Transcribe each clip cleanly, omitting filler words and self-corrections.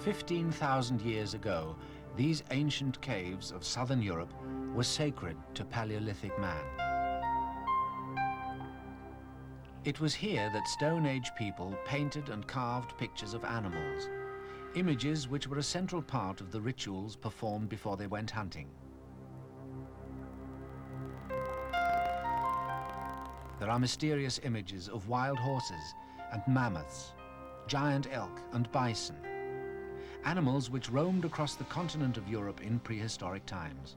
15,000 years ago, these ancient caves of southern Europe were sacred to Paleolithic man. It was here that Stone Age people painted and carved pictures of animals, images which were a central part of the rituals performed before they went hunting. There are mysterious images of wild horses and mammoths, giant elk and bison, animals which roamed across the continent of Europe in prehistoric times.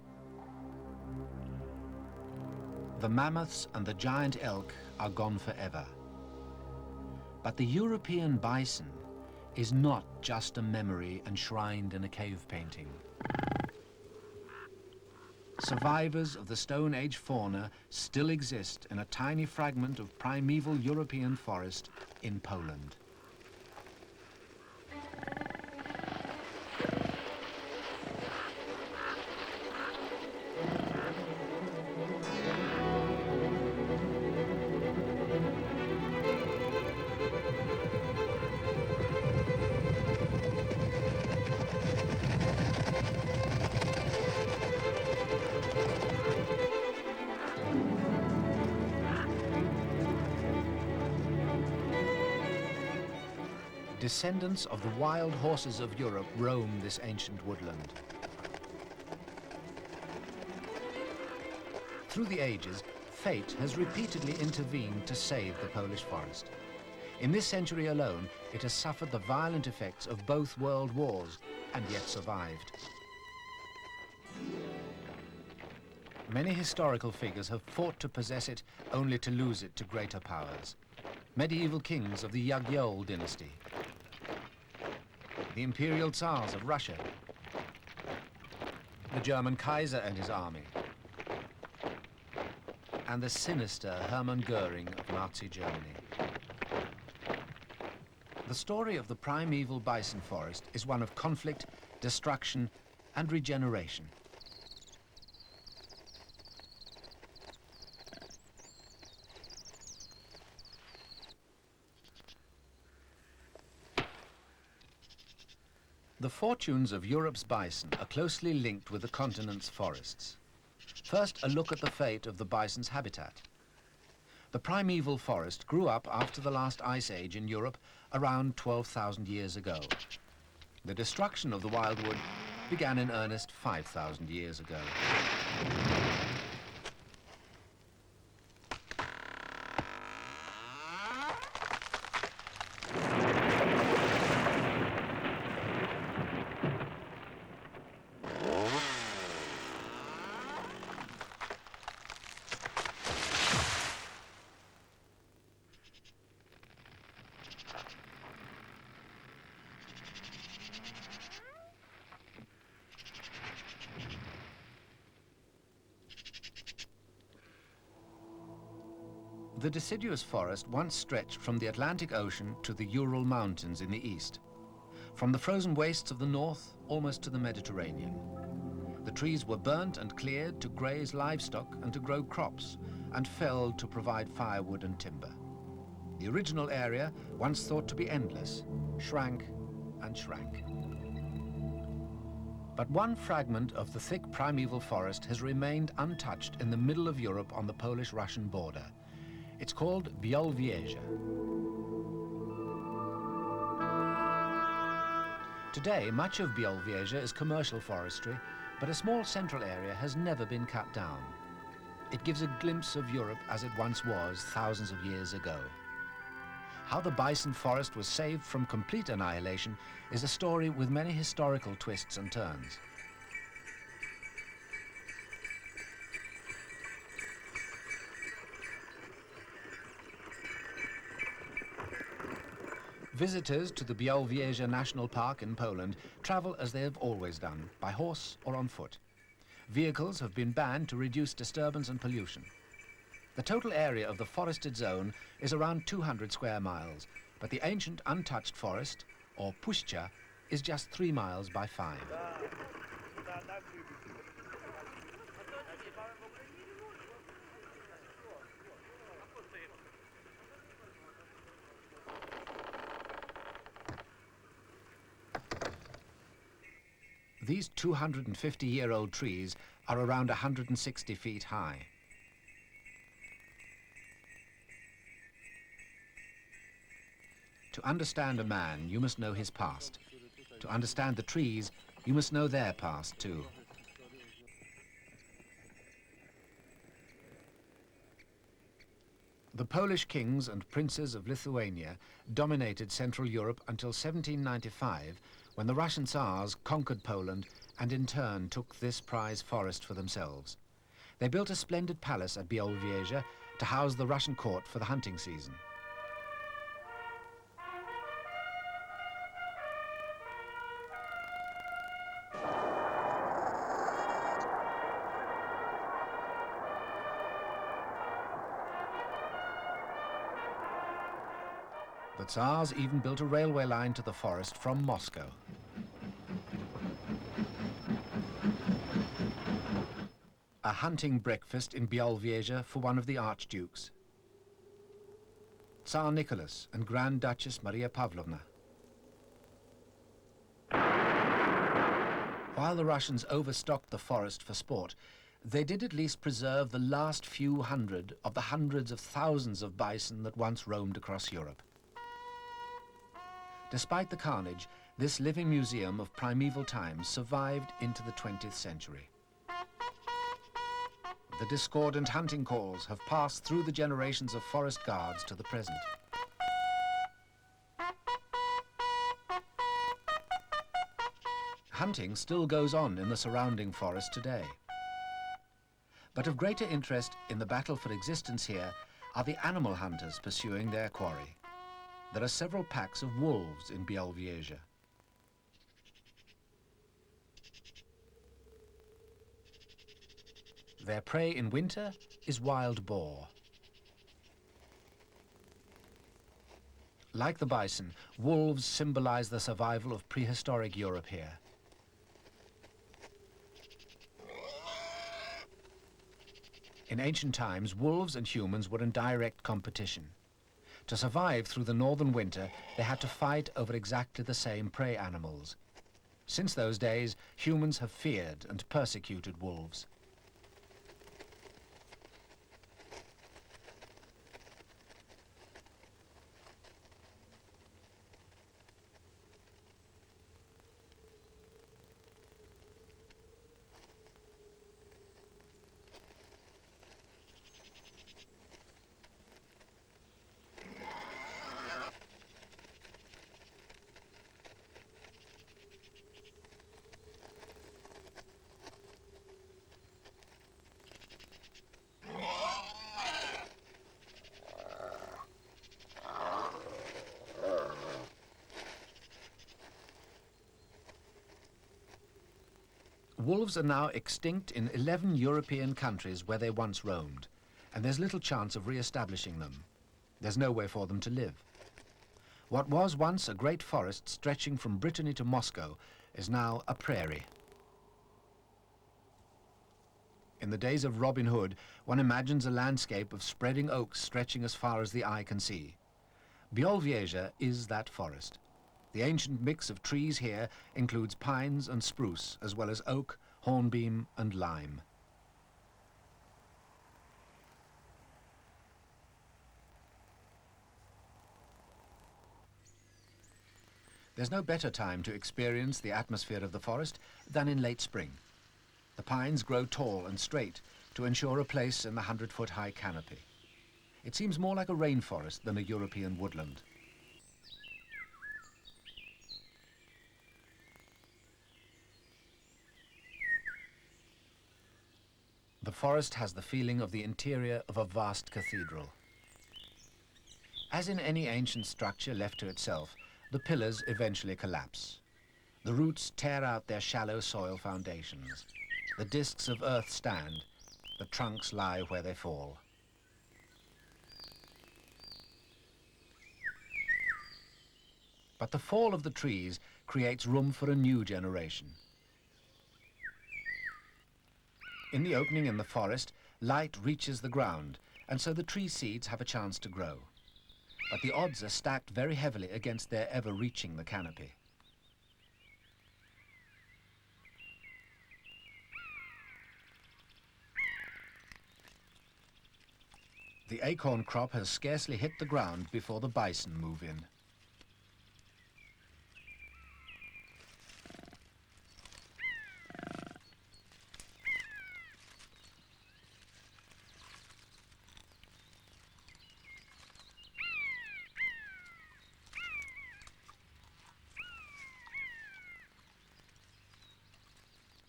The mammoths and the giant elk are gone forever. But the European bison is not just a memory enshrined in a cave painting. Survivors of the Stone Age fauna still exist in a tiny fragment of primeval European forest in Poland. Descendants of the wild horses of Europe roam this ancient woodland. Through the ages, fate has repeatedly intervened to save the Polish forest. In this century alone, it has suffered the violent effects of both world wars and yet survived. Many historical figures have fought to possess it only to lose it to greater powers. Medieval kings of the Yagyol dynasty, the imperial Tsars of Russia, the German Kaiser and his army, and the sinister Hermann Goering of Nazi Germany. The story of the primeval bison forest is one of conflict, destruction, and regeneration. The fortunes of Europe's bison are closely linked with the continent's forests. First, a look at the fate of the bison's habitat. The primeval forest grew up after the last ice age in Europe around 12,000 years ago. The destruction of the wildwood began in earnest 5,000 years ago. The deciduous forest once stretched from the Atlantic Ocean to the Ural Mountains in the east, from the frozen wastes of the north almost to the Mediterranean. The trees were burnt and cleared to graze livestock and to grow crops, and felled to provide firewood and timber. The original area, once thought to be endless, shrank and shrank. But one fragment of the thick primeval forest has remained untouched in the middle of Europe on the Polish-Russian border. It's called Białowieża. Today, much of Białowieża is commercial forestry, but a small central area has never been cut down. It gives a glimpse of Europe as it once was thousands of years ago. How the bison forest was saved from complete annihilation is a story with many historical twists and turns. Visitors to the Białowieża National Park in Poland travel as they have always done, by horse or on foot. Vehicles have been banned to reduce disturbance and pollution. The total area of the forested zone is around 200 square miles, but the ancient untouched forest, or puszcza, is just 3 miles by 5. These 250-year-old trees are around 160 feet high. To understand a man, you must know his past. To understand the trees, you must know their past too. The Polish kings and princes of Lithuania dominated Central Europe until 1795, when the Russian Tsars conquered Poland and in turn took this prize forest for themselves. They built a splendid palace at Białowieża to house the Russian court for the hunting season. The Tsars even built a railway line to the forest from Moscow. A hunting breakfast in Białowieża for one of the archdukes. Tsar Nicholas and Grand Duchess Maria Pavlovna. While the Russians overstocked the forest for sport, they did at least preserve the last few hundred of the hundreds of thousands of bison that once roamed across Europe. Despite the carnage, this living museum of primeval times survived into the 20th century. The discordant hunting calls have passed through the generations of forest guards to the present. Hunting still goes on in the surrounding forest today. But of greater interest in the battle for existence here are the animal hunters pursuing their quarry. There are several packs of wolves in Białowieża. Their prey in winter is wild boar. Like the bison, wolves symbolize the survival of prehistoric Europe here. In ancient times, wolves and humans were in direct competition. To survive through the northern winter, they had to fight over exactly the same prey animals. Since those days, humans have feared and persecuted wolves. Wolves are now extinct in 11 European countries where they once roamed, and there's little chance of re-establishing them. There's nowhere for them to live. What was once a great forest stretching from Brittany to Moscow is now a prairie. In the days of Robin Hood, one imagines a landscape of spreading oaks stretching as far as the eye can see. Białowieża is that forest. The ancient mix of trees here includes pines and spruce, as well as oak, hornbeam and lime. There's no better time to experience the atmosphere of the forest than in late spring. The pines grow tall and straight to ensure a place in the 100-foot-high canopy. It seems more like a rainforest than a European woodland. The forest has the feeling of the interior of a vast cathedral. As in any ancient structure left to itself, the pillars eventually collapse. The roots tear out their shallow soil foundations. The discs of earth stand, the trunks lie where they fall. But the fall of the trees creates room for a new generation. In the opening in the forest, light reaches the ground, and so the tree seeds have a chance to grow. But the odds are stacked very heavily against their ever reaching the canopy. The acorn crop has scarcely hit the ground before the bison move in.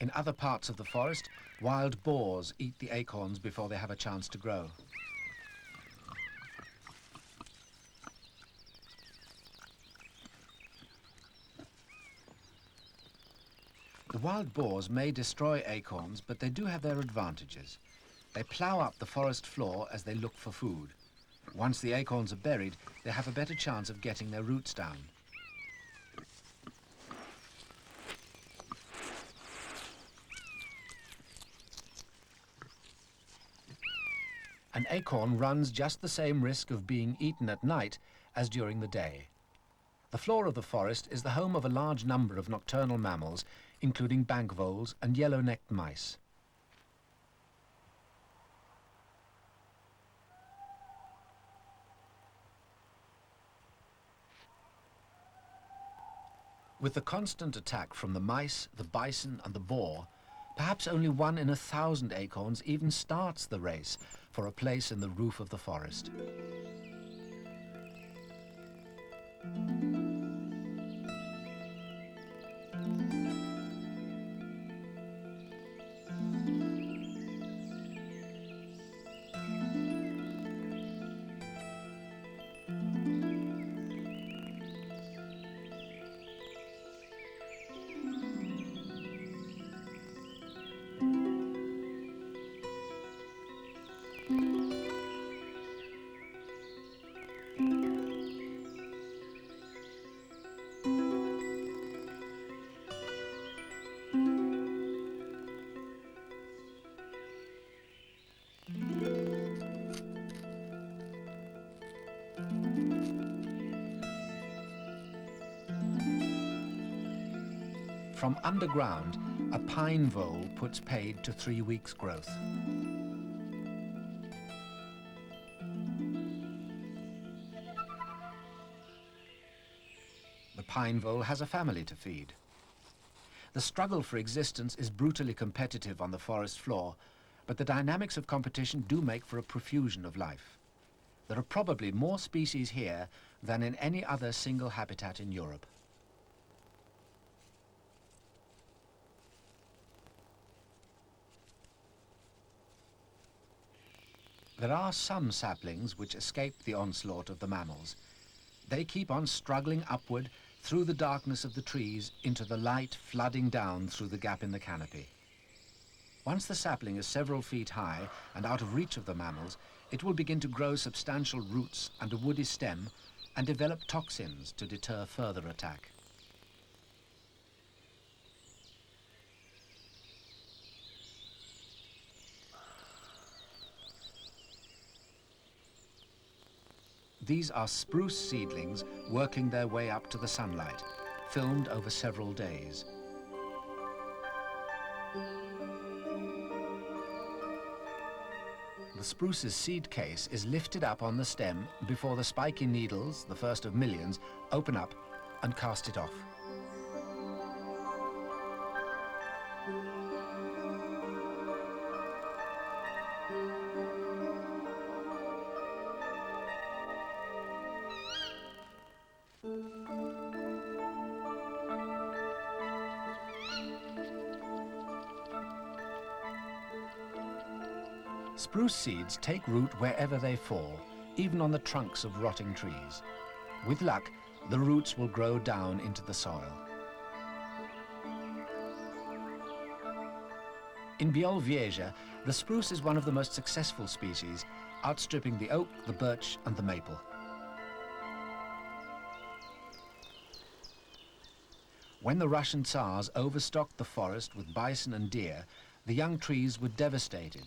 In other parts of the forest, wild boars eat the acorns before they have a chance to grow. The wild boars may destroy acorns, but they do have their advantages. They plough up the forest floor as they look for food. Once the acorns are buried, they have a better chance of getting their roots down. An acorn runs just the same risk of being eaten at night as during the day. The floor of the forest is the home of a large number of nocturnal mammals, including bank voles and yellow-necked mice. With the constant attack from the mice, the bison and the boar, perhaps only 1 in 1,000 acorns even starts the race for a place in the roof of the forest. From underground, a pine vole puts paid to 3 weeks' growth. The pine vole has a family to feed. The struggle for existence is brutally competitive on the forest floor, but the dynamics of competition do make for a profusion of life. There are probably more species here than in any other single habitat in Europe. There are some saplings which escape the onslaught of the mammals. They keep on struggling upward through the darkness of the trees into the light flooding down through the gap in the canopy. Once the sapling is several feet high and out of reach of the mammals, it will begin to grow substantial roots and a woody stem and develop toxins to deter further attack. These are spruce seedlings working their way up to the sunlight, filmed over several days. The spruce's seed case is lifted up on the stem before the spiky needles, the first of millions, open up and cast it off. Spruce seeds take root wherever they fall, even on the trunks of rotting trees. With luck, the roots will grow down into the soil. In Bielwiesia, the spruce is one of the most successful species, outstripping the oak, the birch and the maple. When the Russian Tsars overstocked the forest with bison and deer, the young trees were devastated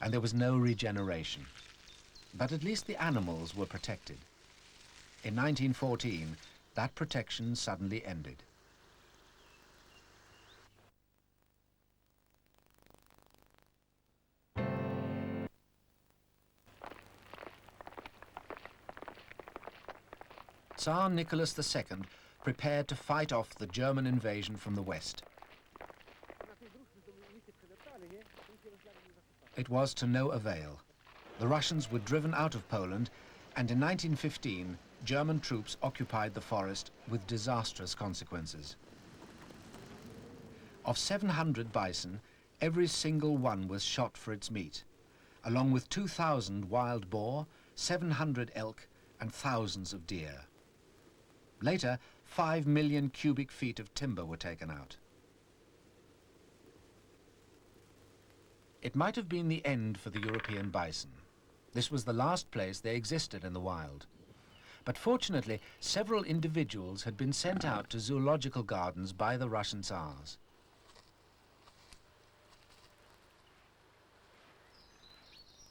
and there was no regeneration. But at least the animals were protected. In 1914, that protection suddenly ended. Tsar Nicholas II prepared to fight off the German invasion from the west. It was to no avail. The Russians were driven out of Poland, and in 1915, German troops occupied the forest with disastrous consequences. Of 700 bison, every single one was shot for its meat, along with 2,000 wild boar, 700 elk, and thousands of deer. Later, 5 million cubic feet of timber were taken out. It might have been the end for the European bison. This was the last place they existed in the wild. But fortunately, several individuals had been sent out to zoological gardens by the Russian Tsars.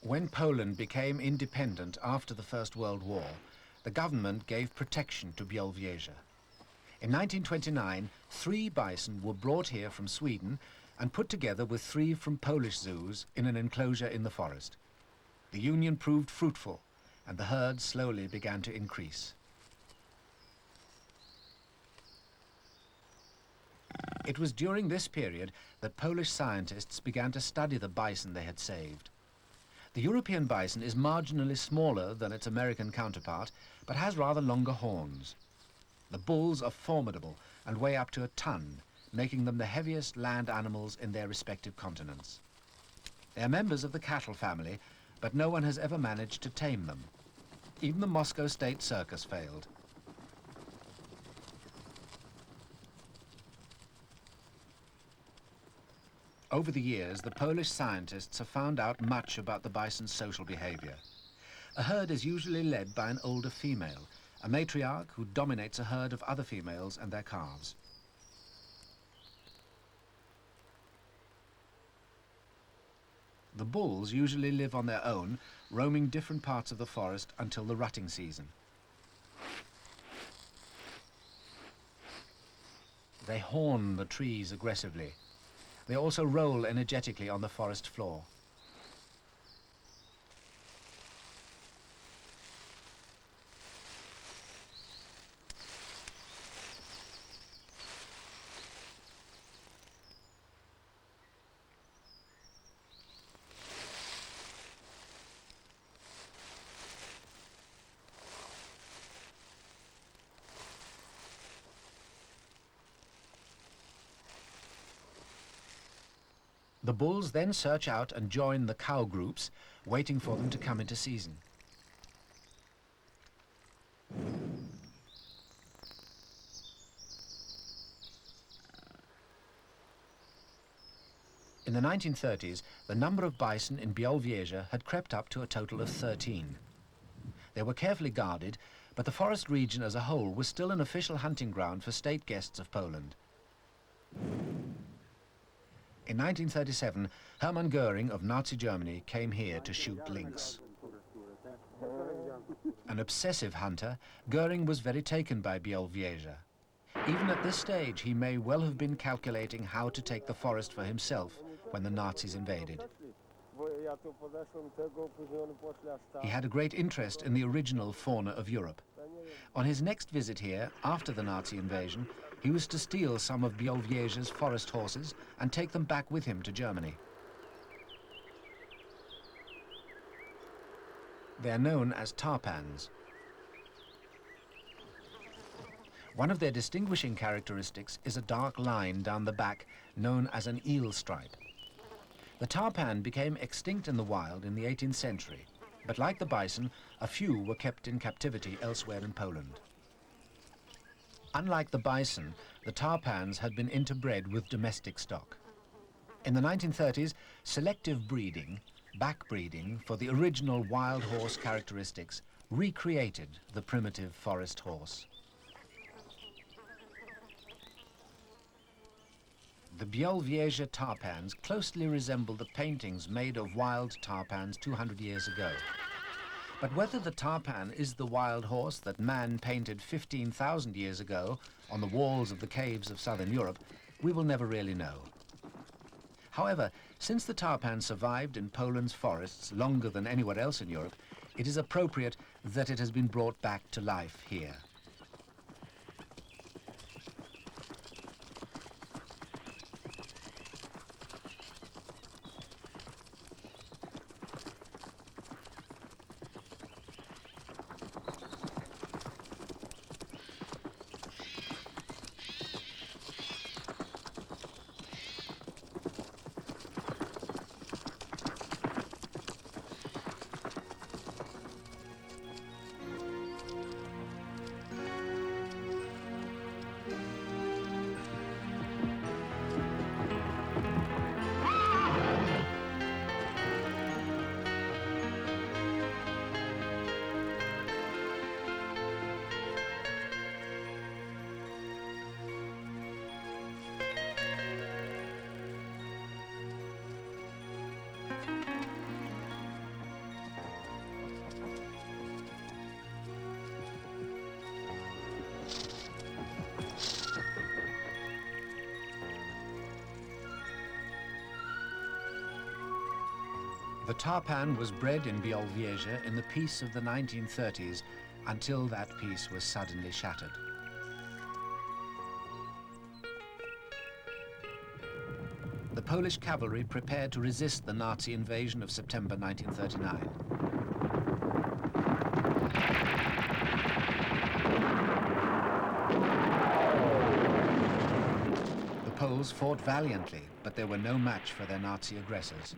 When Poland became independent after the First World War, the government gave protection to Białowieża. In 1929, 3 bison were brought here from Sweden and put together with 3 from Polish zoos in an enclosure in the forest. The union proved fruitful, and the herd slowly began to increase. It was during this period that Polish scientists began to study the bison they had saved. The European bison is marginally smaller than its American counterpart, but has rather longer horns. The bulls are formidable and weigh up to a ton, making them the heaviest land animals in their respective continents. They are members of the cattle family, but no one has ever managed to tame them. Even the Moscow State Circus failed. Over the years, the Polish scientists have found out much about the bison's social behavior. A herd is usually led by an older female, a matriarch who dominates a herd of other females and their calves. The bulls usually live on their own, roaming different parts of the forest until the rutting season. They horn the trees aggressively. They also roll energetically on the forest floor. The bulls then search out and join the cow groups, waiting for them to come into season. In the 1930s, the number of bison in Białowieża had crept up to a total of 13. They were carefully guarded, but the forest region as a whole was still an official hunting ground for state guests of Poland. In 1937, Hermann Göring of Nazi Germany came here to shoot lynx. An obsessive hunter, Göring was very taken by Białowieża. Even at this stage, he may well have been calculating how to take the forest for himself when the Nazis invaded. He had a great interest in the original fauna of Europe. On his next visit here, after the Nazi invasion, he was to steal some of Białowieża's forest horses and take them back with him to Germany. They are known as tarpans. One of their distinguishing characteristics is a dark line down the back known as an eel stripe. The tarpan became extinct in the wild in the 18th century, but like the bison, a few were kept in captivity elsewhere in Poland. Unlike the bison, the tarpans had been interbred with domestic stock. In the 1930s, selective breeding, backbreeding for the original wild horse characteristics, recreated the primitive forest horse. The Białowieża tarpans closely resemble the paintings made of wild tarpans 200 years ago. But whether the tarpan is the wild horse that man painted 15,000 years ago on the walls of the caves of southern Europe, we will never really know. However, since the tarpan survived in Poland's forests longer than anywhere else in Europe, it is appropriate that it has been brought back to life here. The tarpan was bred in Białowieża in the peace of the 1930s until that peace was suddenly shattered. The Polish cavalry prepared to resist the Nazi invasion of September 1939. The Poles fought valiantly, but they were no match for their Nazi aggressors.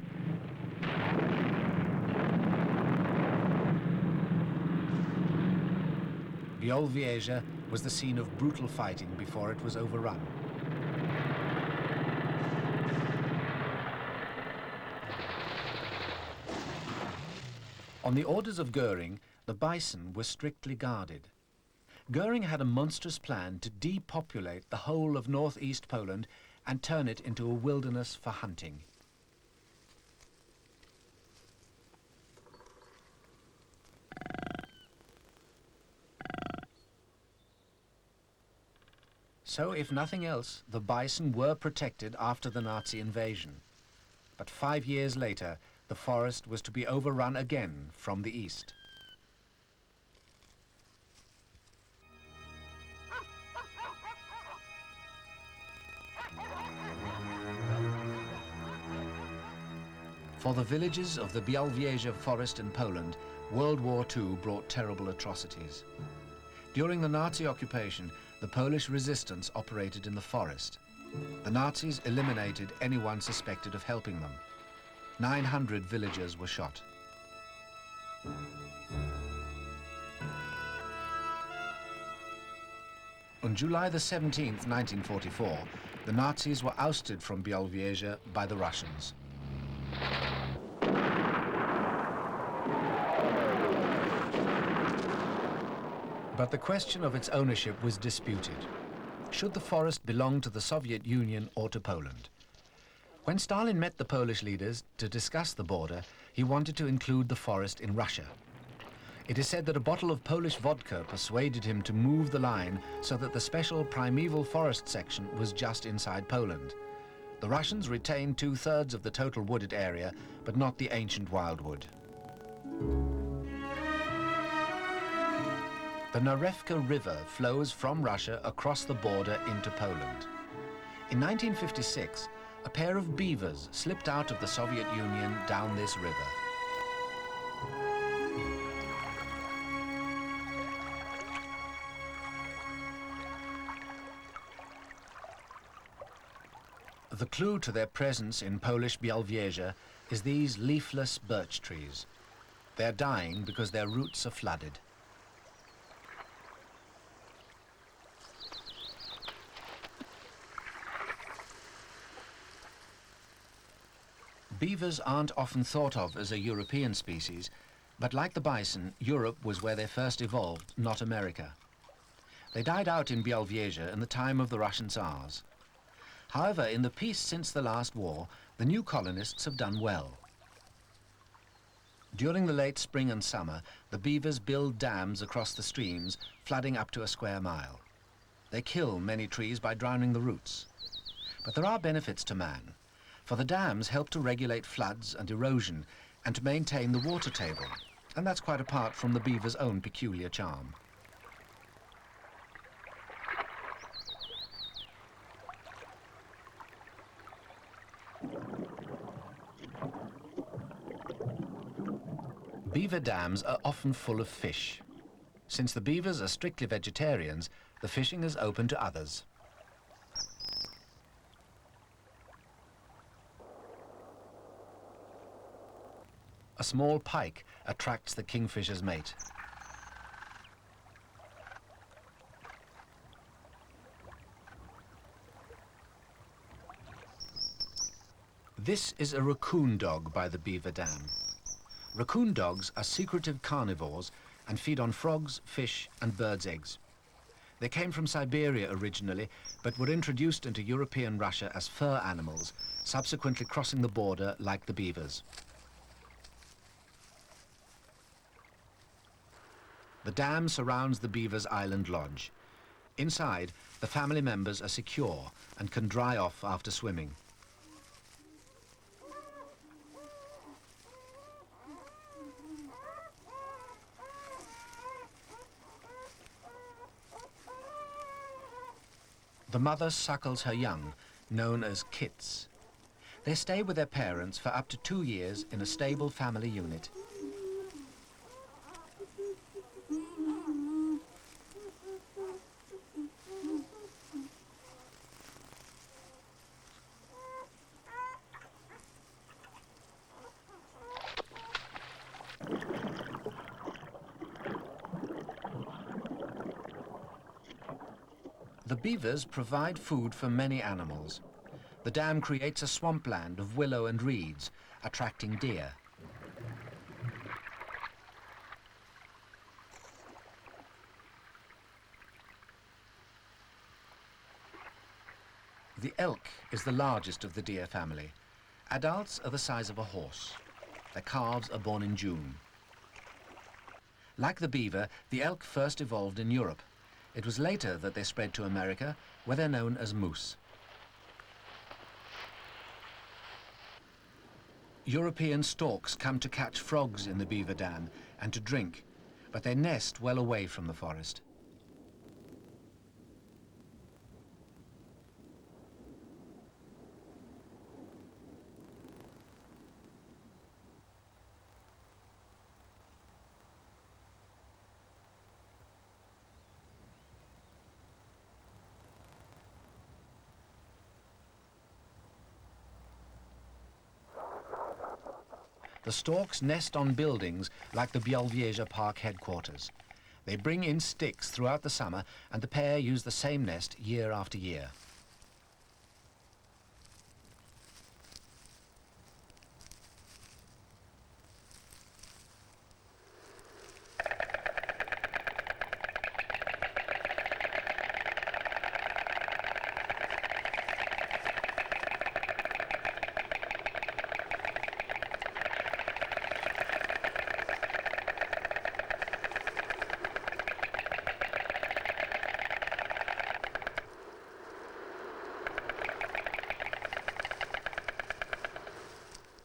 Białowieża was the scene of brutal fighting before it was overrun. On the orders of Goering, the Bison were strictly guarded. Goering had a monstrous plan to depopulate the whole of northeast Poland and turn it into a wilderness for hunting. So, if nothing else, the Bison were protected after the Nazi invasion. But 5 years later, the forest was to be overrun again from the east. For the villages of the Białowieża forest in Poland, World War II brought terrible atrocities. During the Nazi occupation, the Polish resistance operated in the forest. The Nazis eliminated anyone suspected of helping them. 900 villagers were shot. On July the 17th, 1944, the Nazis were ousted from Białowieża by the Russians. But the question of its ownership was disputed. Should the forest belong to the Soviet Union or to Poland? When Stalin met the Polish leaders to discuss the border, he wanted to include the forest in Russia. It is said that a bottle of Polish vodka persuaded him to move the line so that the special primeval forest section was just inside Poland. The Russians retained 2/3 of the total wooded area, but not the ancient wildwood. The Narewka River flows from Russia across the border into Poland. In 1956, a pair of beavers slipped out of the Soviet Union down this river. The clue to their presence in Polish Białowieża is these leafless birch trees. They're dying because their roots are flooded. Beavers aren't often thought of as a European species, but like the bison, Europe was where they first evolved, not America. They died out in Białowieża in the time of the Russian Tsars. However, in the peace since the last war, the new colonists have done well. During the late spring and summer, the beavers build dams across the streams, flooding up to a square mile. They kill many trees by drowning the roots. But there are benefits to man, for the dams help to regulate floods and erosion and to maintain the water table, and that's quite apart from the beaver's own peculiar charm. Beaver dams are often full of fish. Since the beavers are strictly vegetarians, the fishing is open to others. A small pike attracts the kingfisher's mate. This is a raccoon dog by the beaver dam. Raccoon dogs are secretive carnivores and feed on frogs, fish and birds' eggs. They came from Siberia originally, but were introduced into European Russia as fur animals, subsequently crossing the border like the beavers. The dam surrounds the beavers' island lodge. Inside, the family members are secure and can dry off after swimming. The mother suckles her young, known as kits. They stay with their parents for up to 2 years in a stable family unit. The beavers provide food for many animals. The dam creates a swampland of willow and reeds, attracting deer. The elk is the largest of the deer family. Adults are the size of a horse. Their calves are born in June. Like the beaver, the elk first evolved in Europe. It was later that they spread to America, where they're known as moose. European storks come to catch frogs in the beaver dam and to drink, but they nest well away from the forest. The storks nest on buildings like the Białowieża Park headquarters. They bring in sticks throughout the summer, and the pair use the same nest year after year.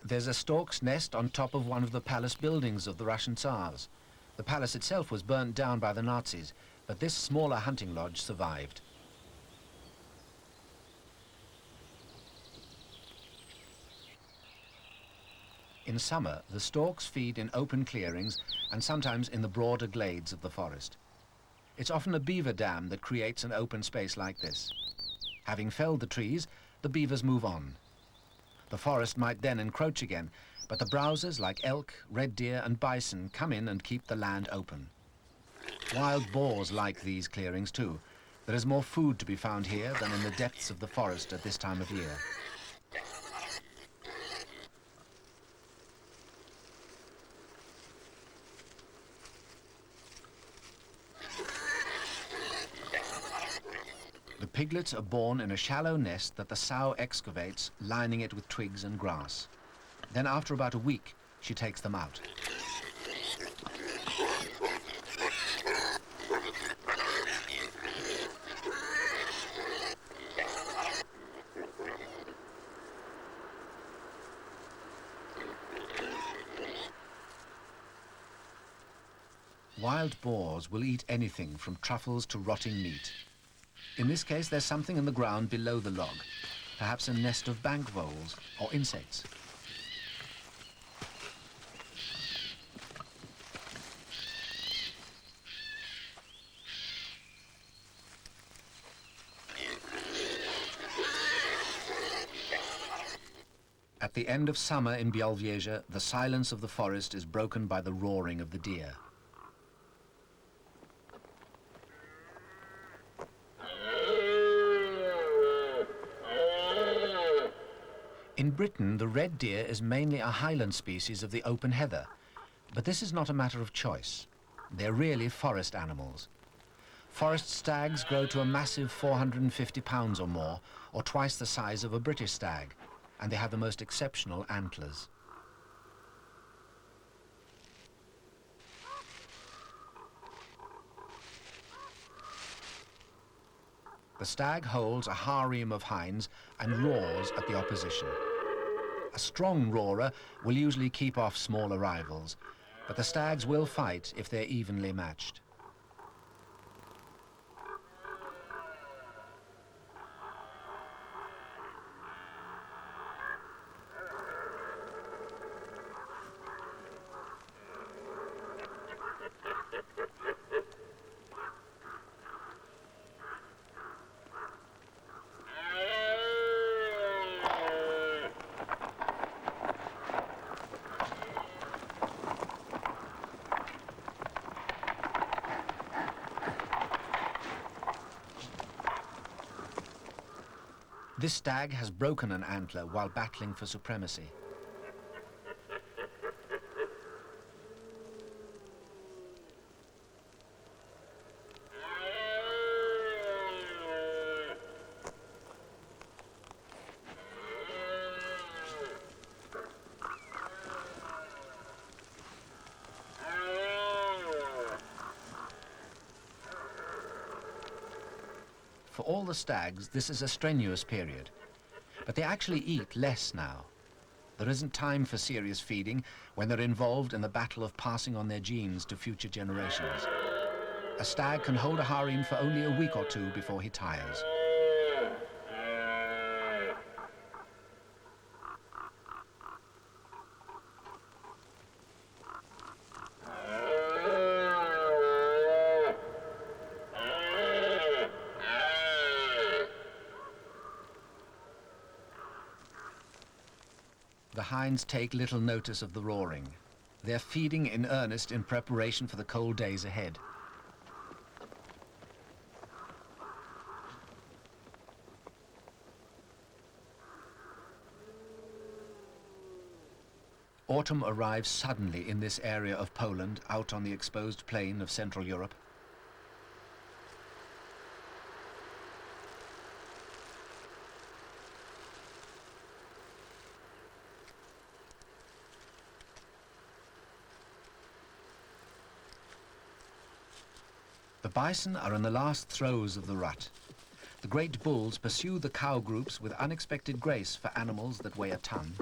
There's a stork's nest on top of one of the palace buildings of the Russian Tsars. The palace itself was burnt down by the Nazis, but this smaller hunting lodge survived. In summer, the storks feed in open clearings and sometimes in the broader glades of the forest. It's often a beaver dam that creates an open space like this. Having felled the trees, the beavers move on. The forest might then encroach again, but the browsers like elk, red deer and bison come in and keep the land open. Wild boars like these clearings too. There is more food to be found here than in the depths of the forest at this time of year. The piglets are born in a shallow nest that the sow excavates, lining it with twigs and grass. Then after about a week, she takes them out. Wild boars will eat anything from truffles to rotting meat. In this case, there's something in the ground below the log, perhaps a nest of bank voles or insects. At the end of summer in Białowieża, the silence of the forest is broken by the roaring of the deer. In Britain, the red deer is mainly a highland species of the open heather, but this is not a matter of choice. They're really forest animals. Forest stags grow to a massive 450 pounds or more, or twice the size of a British stag, and they have the most exceptional antlers. The stag holds a harem of hinds and roars at the opposition. A strong roarer will usually keep off smaller rivals, but the stags will fight if they're evenly matched. This stag has broken an antler while battling for supremacy. For all the stags, this is a strenuous period, but they actually eat less now. There isn't time for serious feeding when they're involved in the battle of passing on their genes to future generations. A stag can hold a harem for only a week or two before he tires. The hinds take little notice of the roaring. They're feeding in earnest in preparation for the cold days ahead. Autumn arrives suddenly in this area of Poland, out on the exposed plain of Central Europe. The bison are in the last throes of the rut. The great bulls pursue the cow groups with unexpected grace for animals that weigh a ton.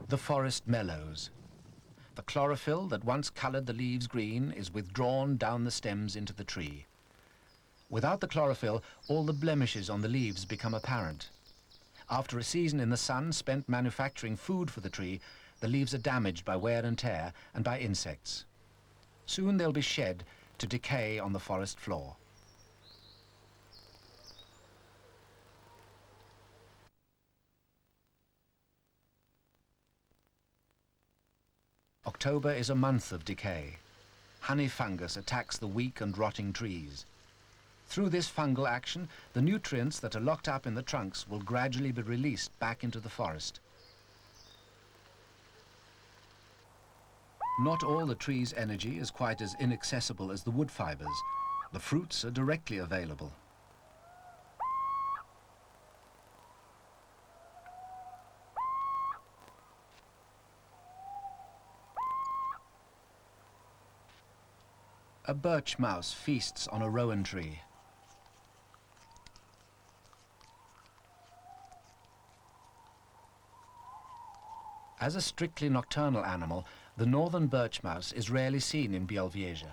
The forest mellows. The chlorophyll that once colored the leaves green is withdrawn down the stems into the tree. Without the chlorophyll, all the blemishes on the leaves become apparent. After a season in the sun spent manufacturing food for the tree, the leaves are damaged by wear and tear and by insects. Soon they'll be shed to decay on the forest floor. October is a month of decay. Honey fungus attacks the weak and rotting trees. Through this fungal action, the nutrients that are locked up in the trunks will gradually be released back into the forest. Not all the tree's energy is quite as inaccessible as the wood fibers. The fruits are directly available. A birch mouse feasts on a rowan tree. As a strictly nocturnal animal, the northern birch mouse is rarely seen in Białowieża.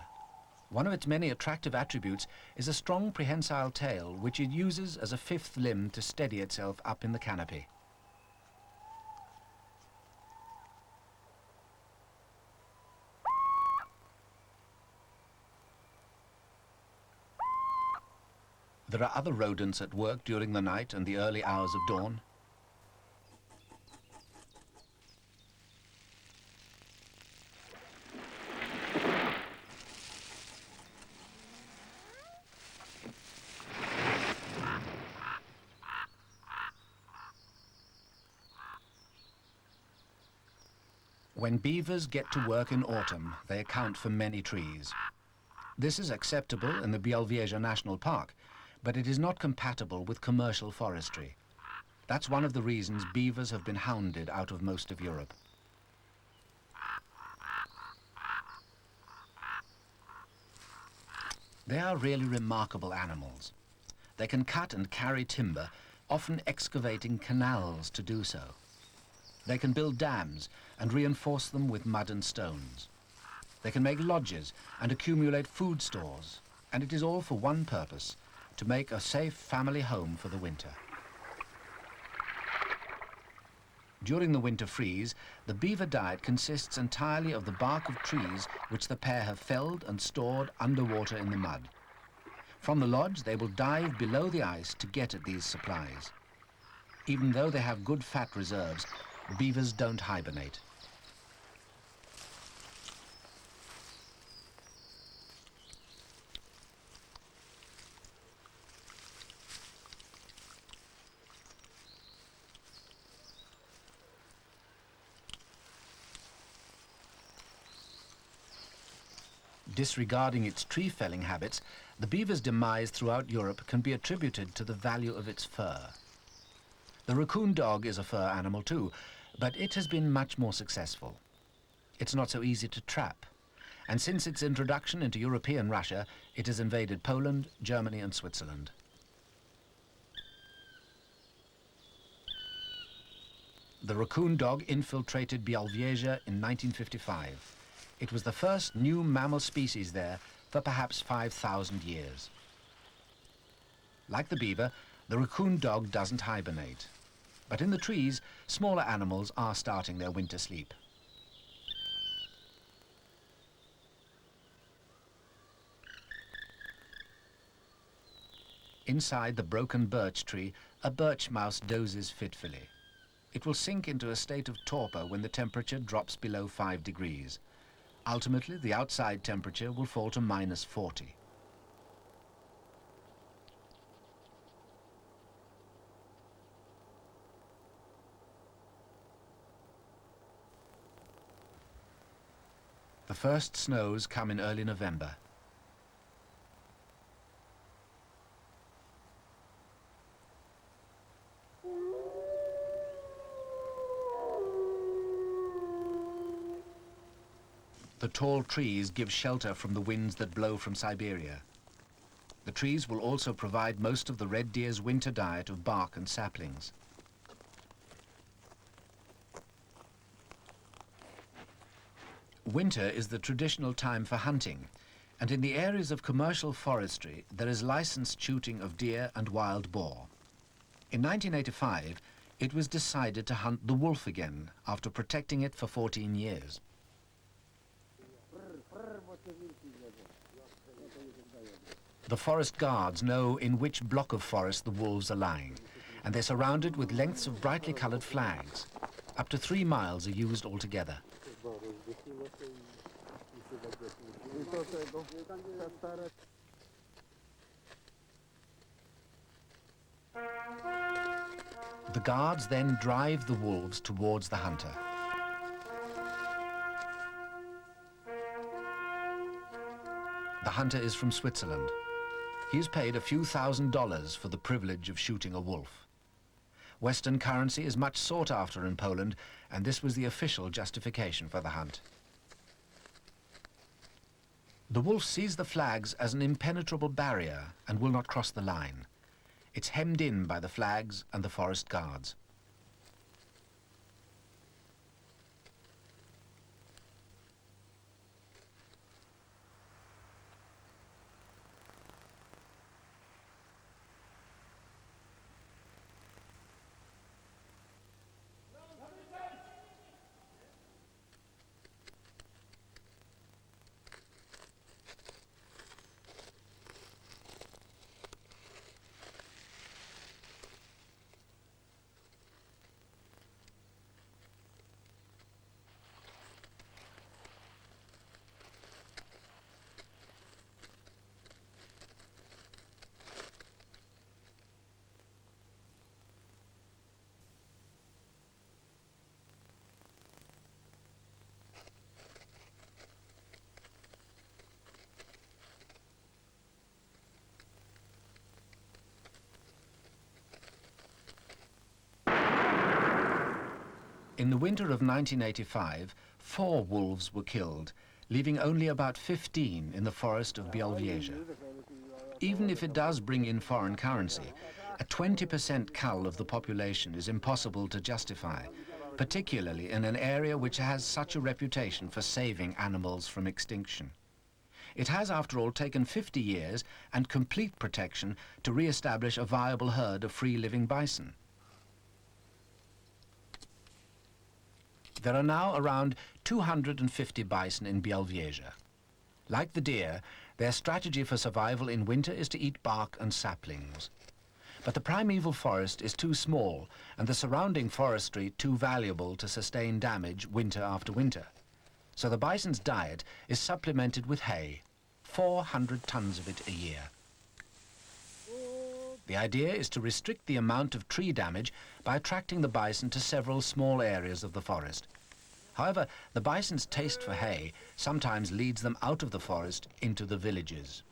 One of its many attractive attributes is a strong prehensile tail, which it uses as a fifth limb to steady itself up in the canopy. There are other rodents at work during the night and the early hours of dawn. When beavers get to work in autumn, they account for many trees. This is acceptable in the Białowieża National Park, but it is not compatible with commercial forestry. That's one of the reasons beavers have been hounded out of most of Europe. They are really remarkable animals. They can cut and carry timber, often excavating canals to do so. They can build dams and reinforce them with mud and stones. They can make lodges and accumulate food stores, and it is all for one purpose, to make a safe family home for the winter. During the winter freeze, the beaver diet consists entirely of the bark of trees which the pair have felled and stored underwater in the mud. From the lodge, they will dive below the ice to get at these supplies. Even though they have good fat reserves, beavers don't hibernate. Disregarding its tree-felling habits, the beaver's demise throughout Europe can be attributed to the value of its fur. The raccoon dog is a fur animal too, but it has been much more successful. It's not so easy to trap, and since its introduction into European Russia, it has invaded Poland, Germany and Switzerland. The raccoon dog infiltrated Białowieża in 1955. It was the first new mammal species there for perhaps 5,000 years. Like the beaver, the raccoon dog doesn't hibernate. But in the trees, smaller animals are starting their winter sleep. Inside the broken birch tree, a birch mouse dozes fitfully. It will sink into a state of torpor when the temperature drops below 5 degrees. Ultimately, the outside temperature will fall to -40. The first snows come in early November. The tall trees give shelter from the winds that blow from Siberia. The trees will also provide most of the red deer's winter diet of bark and saplings. Winter is the traditional time for hunting, and in the areas of commercial forestry there is licensed shooting of deer and wild boar. In 1985, it was decided to hunt the wolf again after protecting it for 14 years. The forest guards know in which block of forest the wolves are lying, and they're surrounded with lengths of brightly colored flags. Up to 3 miles are used altogether. The guards then drive the wolves towards the hunter. The hunter is from Switzerland. He is paid a few $1,000s for the privilege of shooting a wolf. Western currency is much sought after in Poland, and this was the official justification for the hunt. The wolf sees the flags as an impenetrable barrier and will not cross the line. It's hemmed in by the flags and the forest guards. In the winter of 1985, 4 wolves were killed, leaving only about 15 in the forest of Białowieża. Even if it does bring in foreign currency, a 20% cull of the population is impossible to justify, particularly in an area which has such a reputation for saving animals from extinction. It has, after all, taken 50 years and complete protection to re-establish a viable herd of free-living bison. There are now around 250 bison in Białowieża. Like the deer, their strategy for survival in winter is to eat bark and saplings. But the primeval forest is too small and the surrounding forestry too valuable to sustain damage winter after winter. So the bison's diet is supplemented with hay, 400 tons of it a year. The idea is to restrict the amount of tree damage by attracting the bison to several small areas of the forest. However, the bison's taste for hay sometimes leads them out of the forest into the villages.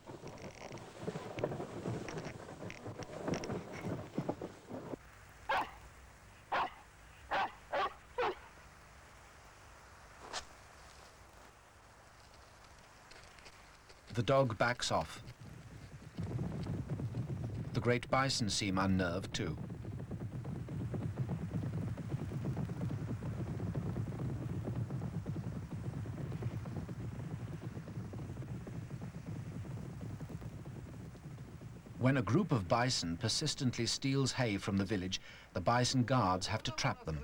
The dog backs off. The great bison seem unnerved too. When a group of bison persistently steals hay from the village, the bison guards have to trap them.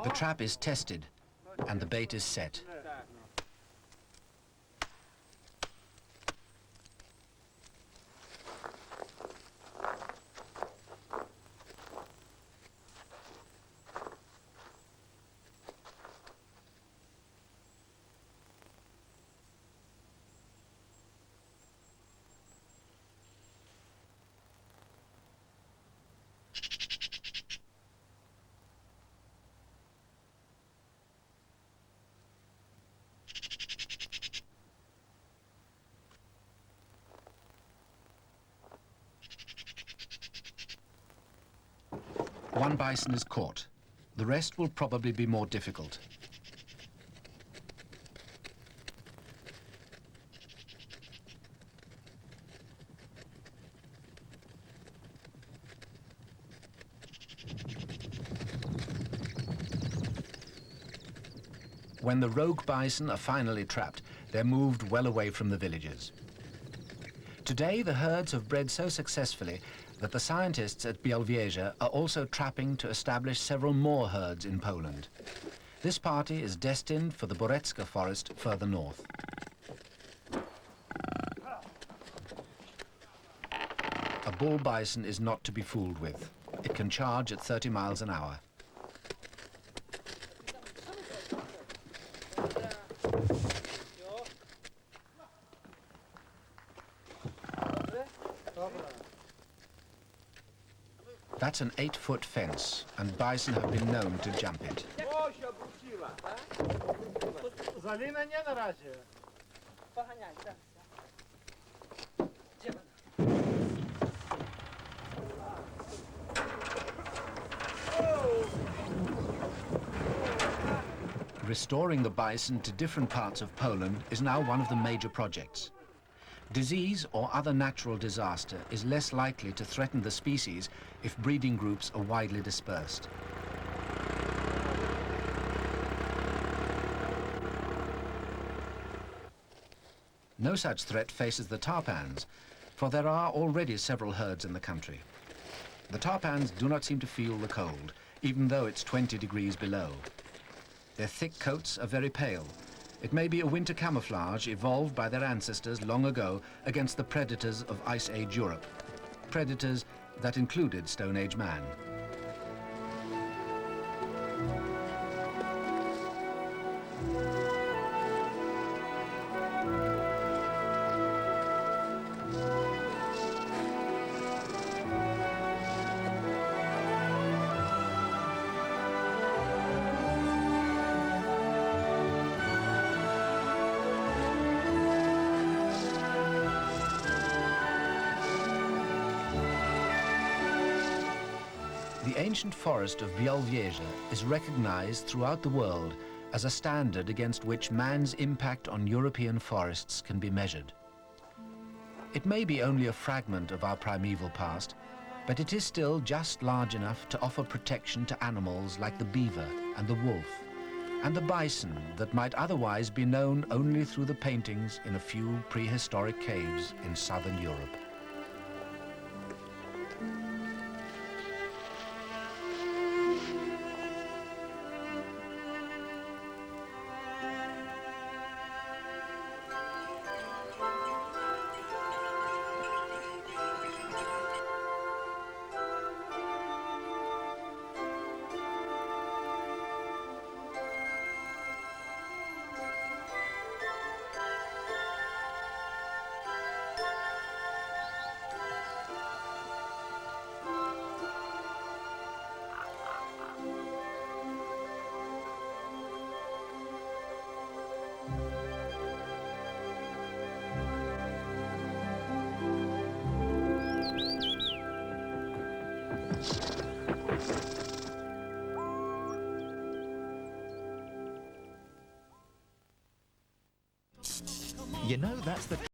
The trap is tested and the bait is set. One bison is caught. The rest will probably be more difficult. When the rogue bison are finally trapped, they're moved well away from the villages. Today, the herds have bred so successfully that the scientists at Białowieża are also trapping to establish several more herds in Poland. This party is destined for the Borecka forest further north. A bull bison is not to be fooled with. It can charge at 30 miles an hour. That's an 8-foot fence, and bison have been known to jump it. Restoring the bison to different parts of Poland is now one of the major projects. Disease or other natural disaster is less likely to threaten the species if breeding groups are widely dispersed. No such threat faces the tarpans, for there are already several herds in the country. The tarpans do not seem to feel the cold, even though it's 20 degrees below. Their thick coats are very pale. It may be a winter camouflage evolved by their ancestors long ago against the predators of Ice Age Europe, predators that included Stone Age man. ancient forest of Białowieża is recognized throughout the world as a standard against which man's impact on European forests can be measured. It may be only a fragment of our primeval past, but it is still just large enough to offer protection to animals like the beaver and the wolf, and the bison that might otherwise be known only through the paintings in a few prehistoric caves in southern Europe. You know, that's the